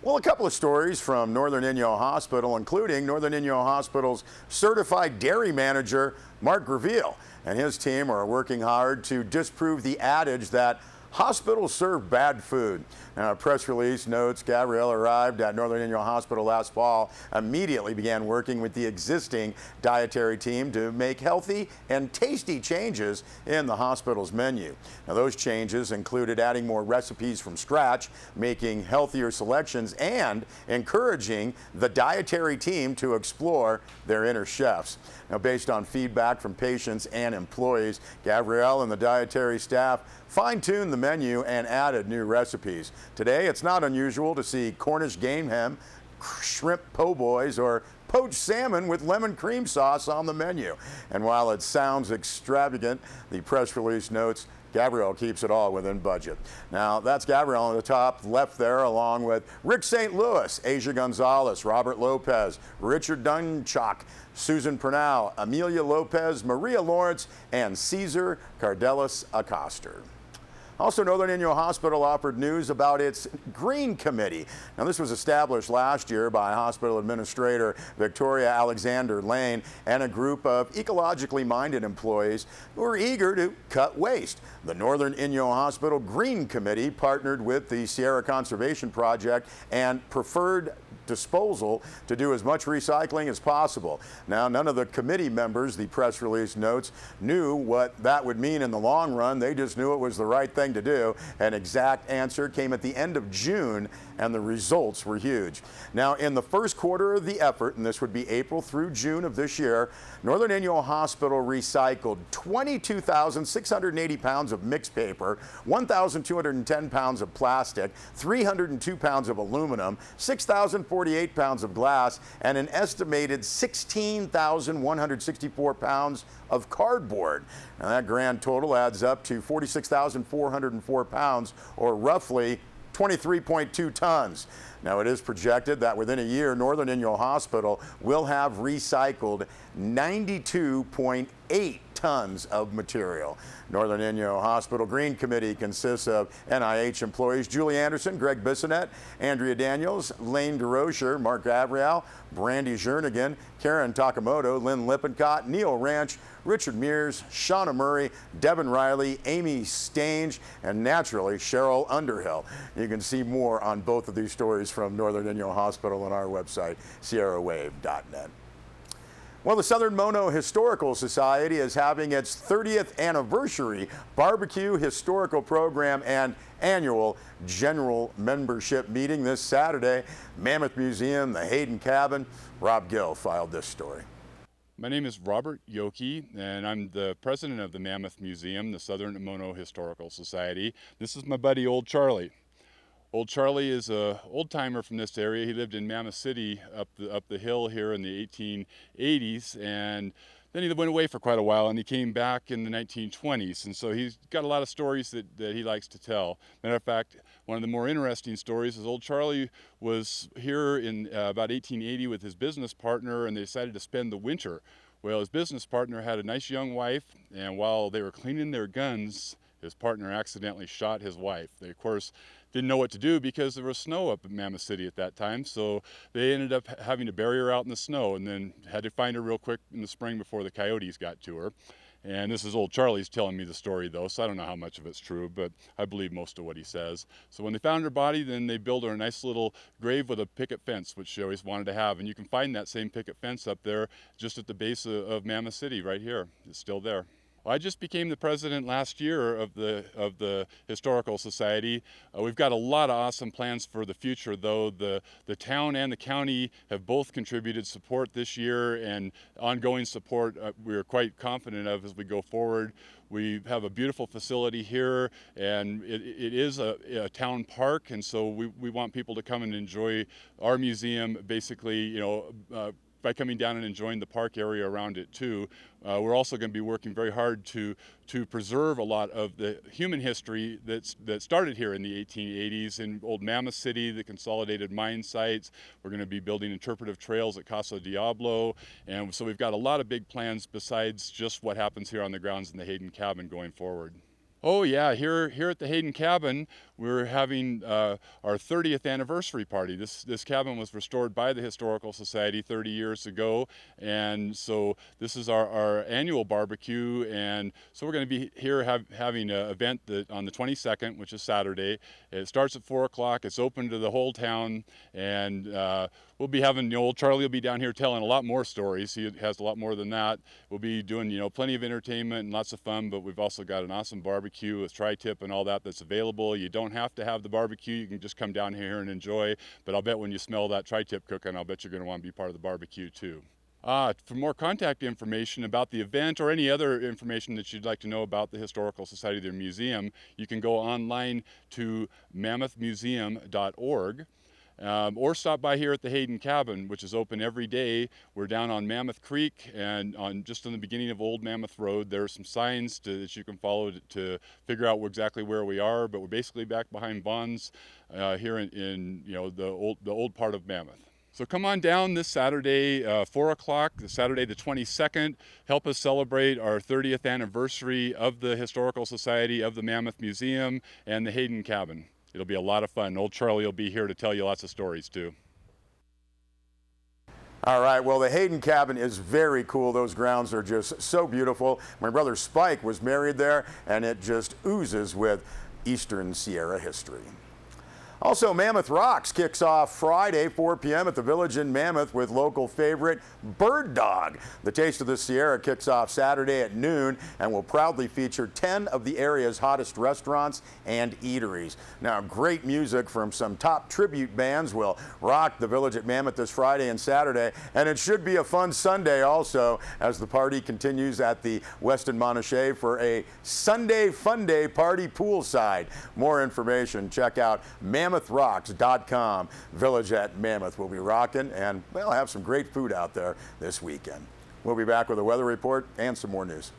Well, a couple of stories from Northern Inyo Hospital, including Northern Inyo Hospital's certified dairy manager, Mark Graviel, and his team are working hard to disprove the adage that hospitals serve bad food. Now, a press release notes Gabrielle arrived at Northern Inyo Hospital last fall, immediately began working with the existing dietary team to make healthy and tasty changes in the hospital's menu. Now, those changes included adding more recipes from scratch, making healthier selections, and encouraging the dietary team to explore their inner chefs. Now, based on feedback from patients and employees, Gabrielle and the dietary staff fine-tuned the menu and added new recipes. Today, it's not unusual to see Cornish game ham, shrimp po' boys, or poached salmon with lemon cream sauce on the menu. And while it sounds extravagant, the press release notes Gabrielle keeps it all within budget. Now, that's Gabrielle on the top left there, along with Rick St. Louis, Asia Gonzalez, Robert Lopez, Richard Dunchak, Susan Pernell, Amelia Lopez, Maria Lawrence, and Cesar Cardelis Acoster. Also, Northern Inyo Hospital offered news about its Green Committee. Now, this was established last year by Hospital Administrator Victoria Alexander Lane and a group of ecologically minded employees who are eager to cut waste. The Northern Inyo Hospital Green Committee partnered with the Sierra Conservation Project and Preferred Disposal to do as much recycling as possible. Now, none of the committee members, the press release notes, knew what that would mean in the long run. They just knew it was the right thing to do. An exact answer came at the end of June, and the results were huge. Now, in the first quarter of the effort, and this would be April through June of this year, Northern Inyo Hospital recycled 22,680 pounds of mixed paper, 1,210 pounds of plastic, 302 pounds of aluminum, 6,048 pounds of glass, and an estimated 16,164 pounds of cardboard. Now, that grand total adds up to 46,404 pounds, or roughly 23.2 tons. Now, it is projected that within a year, Northern Inyo Hospital will have recycled 92.8 tons of material. Northern Inyo Hospital Green Committee consists of NIH employees Julie Anderson, Greg Bissonette, Andrea Daniels, Lane DeRocher, Mark Gabrielle, Brandy Jernigan, Karen Takamoto, Lynn Lippincott, Neil Ranch, Richard Mears, Shauna Murray, Devin Riley, Amy Stange, and naturally Cheryl Underhill. You can see more on both of these stories from Northern Inyo Hospital on our website, sierrawave.net. Well, the Southern Mono Historical Society is having its 30th anniversary barbecue historical program and annual general membership meeting this Saturday. Mammoth Museum, the Hayden Cabin. Rob Gill filed this story. My name is Robert Yoki, and I'm the president of the Mammoth Museum, the Southern Mono Historical Society. This is my buddy, Old Charlie. Old Charlie is a old-timer from this area. He lived in Mammoth City up the hill here in the 1880s, and then he went away for quite a while, and he came back in the 1920s. And so he's got a lot of stories that he likes to tell. Matter of fact, one of the more interesting stories is Old Charlie was here in about 1880 with his business partner, and they decided to spend the winter. Well, his business partner had a nice young wife, and while they were cleaning their guns, his partner accidentally shot his wife. They, of course, didn't know what to do because there was snow up in Mammoth City at that time, so they ended up having to bury her out in the snow and then had to find her real quick in the spring before the coyotes got to her. And this is Old Charlie's telling me the story, though, so I don't know how much of it's true, but I believe most of what he says. So when they found her body, then they built her a nice little grave with a picket fence, which she always wanted to have. And you can find that same picket fence up there just at the base of Mammoth City right here. It's still there. I just became the president last year of the Historical Society. We've got a lot of awesome plans for the future, though. The town and the county have both contributed support this year, and ongoing support we're quite confident of as we go forward. We have a beautiful facility here, and it is a town park, and so we want people to come and enjoy our museum, basically, by coming down and enjoying the park area around it too. We're also going to be working very hard to preserve a lot of the human history that started here in the 1880s in Old Mammoth City, the consolidated mine sites. We're going to be building interpretive trails at Casa Diablo, and so we've got a lot of big plans besides just what happens here on the grounds in the Hayden Cabin going forward. Oh yeah, here at the Hayden Cabin, we're having our 30th anniversary party. This cabin was restored by the Historical Society 30 years ago, and so this is our annual barbecue. And so we're going to be here having an event on the 22nd, which is Saturday. It starts at 4 o'clock. It's open to the whole town, and we'll be having, old Charlie will be down here telling a lot more stories. He has a lot more than that. We'll be doing, plenty of entertainment and lots of fun, but we've also got an awesome barbecue with tri-tip and all that's available. You don't have to have the barbecue. You can just come down here and enjoy, but I'll bet when you smell that tri-tip cooking, I'll bet you're going to want to be part of the barbecue too. For more contact information about the event or any other information that you'd like to know about the Historical Society, their museum, you can go online to mammothmuseum.org. Or stop by here at the Hayden Cabin, which is open every day. We're down on Mammoth Creek and just on the beginning of Old Mammoth Road. There are some signs that you can follow to figure out exactly where we are, but we're basically back behind Vaughn's here in the old part of Mammoth. So come on down this Saturday, 4 o'clock, Saturday the 22nd. Help us celebrate our 30th anniversary of the Historical Society, of the Mammoth Museum, and the Hayden Cabin. It'll be a lot of fun. Old Charlie will be here to tell you lots of stories too. All right, well, the Hayden Cabin is very cool. Those grounds are just so beautiful. My brother Spike was married there, and it just oozes with Eastern Sierra history. Also, Mammoth Rocks kicks off Friday, 4 p.m. at the Village in Mammoth with local favorite Bird Dog. The Taste of the Sierra kicks off Saturday at noon and will proudly feature 10 of the area's hottest restaurants and eateries. Now, great music from some top tribute bands will rock the Village at Mammoth this Friday and Saturday, and it should be a fun Sunday also as the party continues at the Westin Montrachet for a Sunday Fun Day party poolside. More information, check out MammothRocks.com. Village at Mammoth will be rocking, and we'll have some great food out there this weekend. We'll be back with a weather report and some more news.